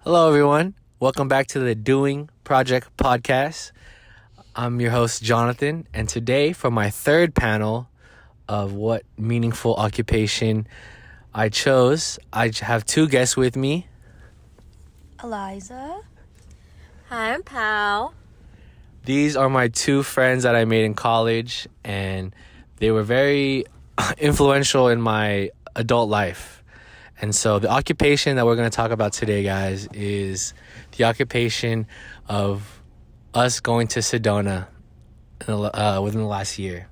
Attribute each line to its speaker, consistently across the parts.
Speaker 1: Hello, everyone. Welcome back to the Doing Project podcast. I'm your host, Jonathan, and today, for my third panel of what meaningful occupation I chose, I have two guests with me.
Speaker 2: Eliza.
Speaker 3: Hi, I'm Pal.
Speaker 1: These are my two friends that I made in college, and they were very influential in my adult life. And so the occupation that we're going to talk about today, guys, is the occupation of us going to Sedona within the last year.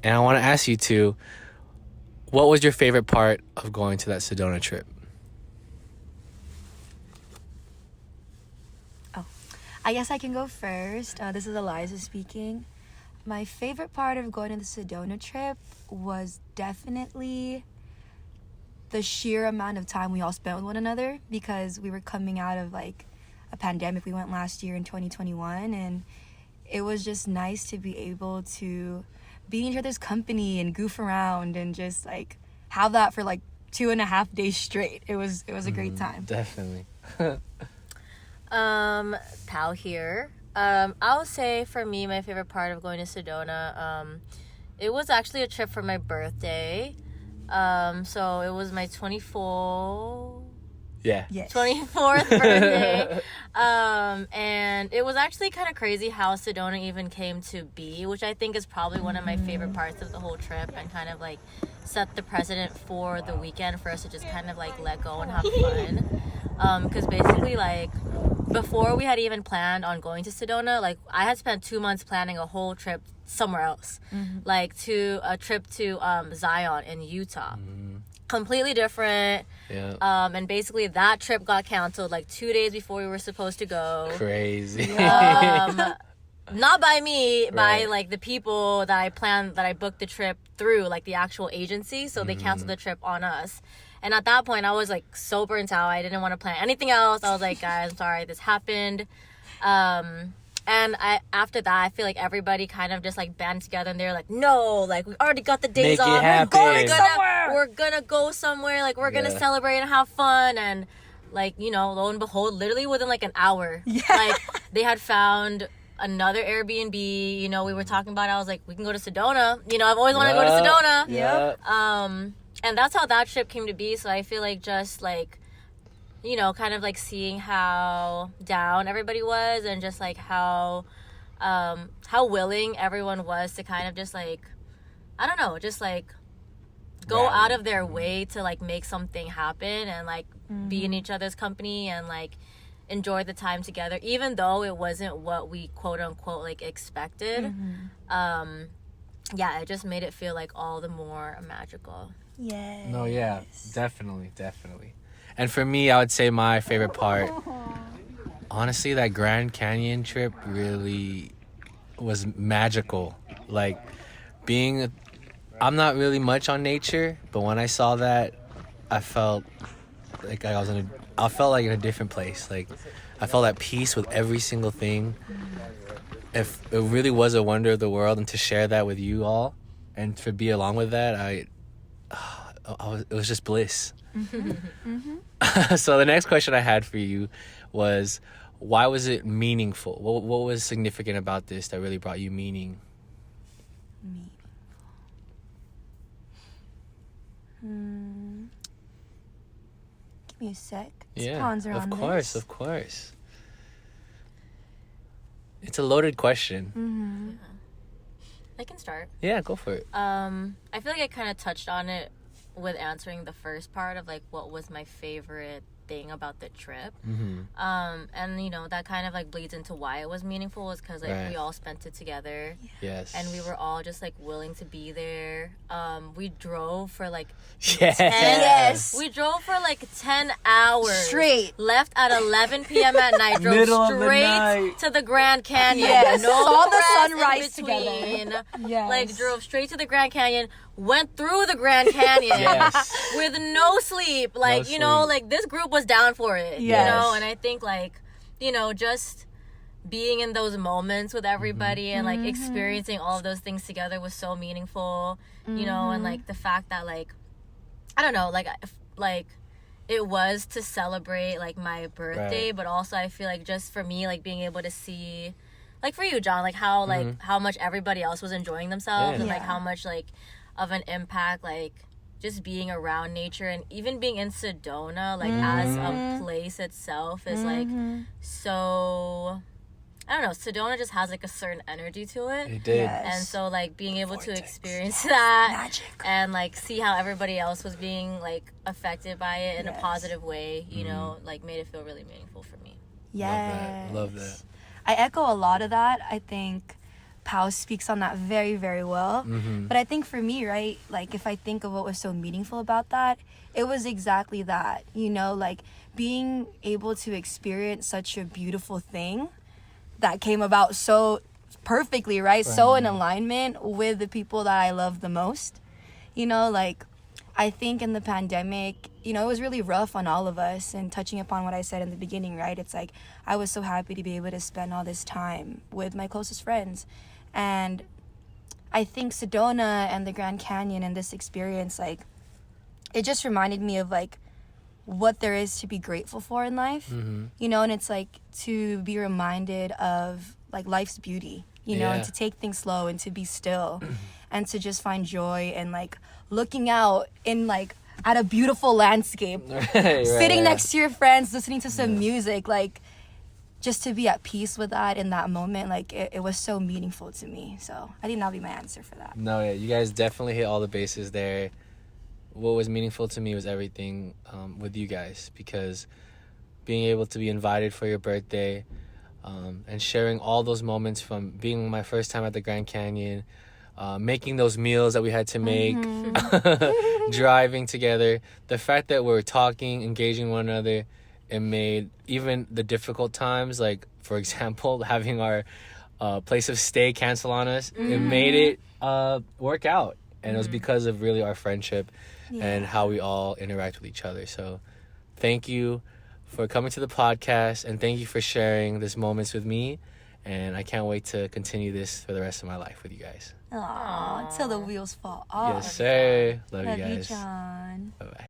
Speaker 1: And I want to ask you two, what was your favorite part of going to that Sedona trip?
Speaker 2: I guess I can go first. This is Eliza speaking. My favorite part of going to the Sedona trip was definitely the sheer amount of time we all spent with one another, because we were coming out of like a pandemic. We went last year in 2021, and it was just nice to be able to be in each other's company and goof around and just like have that for like 2.5 days straight. It was a great time.
Speaker 1: Definitely.
Speaker 3: Pal here. I'll say for me, my favorite part of going to Sedona, it was actually a trip for my birthday. So it was my 24th birthday. And it was actually kind of crazy how Sedona even came to be, which I think is probably one of my favorite parts of the whole trip, and kind of like set the precedent for the weekend for us to just kind of like let go and have fun. Because basically, like, before we had even planned on going to Sedona, like, I had spent 2 months planning a whole trip somewhere else, like to a trip to Zion in Utah. Completely different.
Speaker 1: Yeah.
Speaker 3: And basically that trip got canceled like 2 days before we were supposed to go.
Speaker 1: Crazy.
Speaker 3: Not by me, by
Speaker 1: Right.
Speaker 3: like the people that I booked the trip through, like the actual agency. So they canceled the trip on us. And at that point I was like so burnt out. I didn't want to plan anything else. I was like, guys, I'm sorry this happened. And after that, I feel like everybody kind of just like banded together, and they're like, no, like, we already got the days
Speaker 1: Make it
Speaker 3: off.
Speaker 1: happen.
Speaker 3: We're gonna go somewhere. Like, we're gonna celebrate and have fun. And like, you know, lo and behold, literally within like an hour, like they had found another Airbnb. You know, we were talking about it. I was like, we can go to Sedona. You know, I've always wanted to go to Sedona.
Speaker 1: Yeah.
Speaker 3: And that's how that trip came to be. So I feel like just like, you know, kind of like seeing how down everybody was, and just like how willing everyone was to kind of just like, I don't know, just like go out of their way to like make something happen, and like be in each other's company, and like enjoy the time together, even though it wasn't what we quote unquote like expected. Yeah, it just made it feel like all the more magical.
Speaker 2: Yes.
Speaker 1: No, yeah, definitely. And for me, I would say my favorite part, honestly, that Grand Canyon trip really was magical. Like, I'm not really much on nature, but when I saw that, I felt like I felt like in a different place. Like, I felt at peace with every single thing. If it really was a wonder of the world, and to share that with you all, and to be along with that, it was just bliss. So the next question I had for you was, why was it meaningful? What was significant about this that really brought you meaning?
Speaker 2: Give me a sec.
Speaker 1: Yeah,
Speaker 2: Ponder on this.
Speaker 1: of course. It's a loaded question.
Speaker 3: I can start.
Speaker 1: Yeah, go for it.
Speaker 3: I feel like I kind of touched on it with answering the first part of like what was my favorite thing about the trip. And you know, that kind of like bleeds into why it was meaningful, was because like we all spent it together.
Speaker 1: Yes.
Speaker 3: And we were all just like willing to be there. We drove for like
Speaker 2: Yes.
Speaker 3: we drove for like 10 hours
Speaker 2: Straight.
Speaker 3: left at 11 p.m. at night, drove
Speaker 1: Middle of the
Speaker 3: straight
Speaker 1: night.
Speaker 3: to the Grand Canyon.
Speaker 2: Yes.
Speaker 3: No
Speaker 2: Saw the
Speaker 3: rest
Speaker 2: sunrise
Speaker 3: in between.
Speaker 2: together. Yes.
Speaker 3: Like, drove straight to the Grand Canyon, went through the Grand Canyon
Speaker 1: Yes.
Speaker 3: with no sleep. Like, you know, like, this group was down for it.
Speaker 2: Yes.
Speaker 3: You know, and I think, like, you know, just being in those moments with everybody and, like, experiencing all of those things together was so meaningful. You know, and, like, the fact that, like, I don't know, like, it was to celebrate like my birthday,
Speaker 1: Right.
Speaker 3: but also I feel like just for me, like being able to see, like for you, John, like how like how much everybody else was enjoying themselves,
Speaker 1: Yeah.
Speaker 3: and like
Speaker 2: Yeah.
Speaker 3: how much like of an impact like just being around nature, and even being in Sedona like as a place itself is like so, I don't know, Sedona just has like a certain energy to it.
Speaker 1: It did.
Speaker 2: Yes.
Speaker 3: And so like being able to
Speaker 1: Vortex.
Speaker 3: experience that
Speaker 2: Magic.
Speaker 3: and like see how everybody else was being like affected by it in a
Speaker 2: Yes.
Speaker 3: positive way, you know, like made it feel really meaningful for me.
Speaker 2: Yes.
Speaker 1: Love that.
Speaker 2: I echo a lot of that. I think Pau speaks on that very, very well. But I think for me, right, like if I think of what was so meaningful about that, it was exactly that, you know, like being able to experience such a beautiful thing that came about so perfectly, right? So in alignment with the people that I love the most. You know, like I think in the pandemic, you know, it was really rough on all of us. And touching upon what I said in the beginning, right? It's like I was so happy to be able to spend all this time with my closest friends. And I think Sedona and the Grand Canyon and this experience, like, it just reminded me of like what there is to be grateful for in life, you know, and it's like to be reminded of like life's beauty, you know, and
Speaker 1: Yeah.
Speaker 2: to take things slow and to be still and to just find joy and like looking out in like at a beautiful landscape, sitting next to your friends, listening to some music, like just to be at peace with that in that moment, like it was so meaningful to me. So I think that'll be my answer for that.
Speaker 1: No, yeah, you guys definitely hit all the bases there. What was meaningful to me was everything with you guys, because being able to be invited for your birthday and sharing all those moments, from being my first time at the Grand Canyon, making those meals that we had to make, driving together, the fact that we're talking, engaging one another, it made even the difficult times, like for example having our place of stay cancel on us, it made it work out. And it was because of really our friendship and how we all interact with each other. So thank you for coming to the podcast, and thank you for sharing this moments with me. And I can't wait to continue this for the rest of my life with you guys.
Speaker 2: Aww, till the wheels fall off.
Speaker 1: Yes, sir. Love
Speaker 2: Love
Speaker 1: you
Speaker 2: you,
Speaker 1: guys.
Speaker 2: John.
Speaker 1: Bye-bye.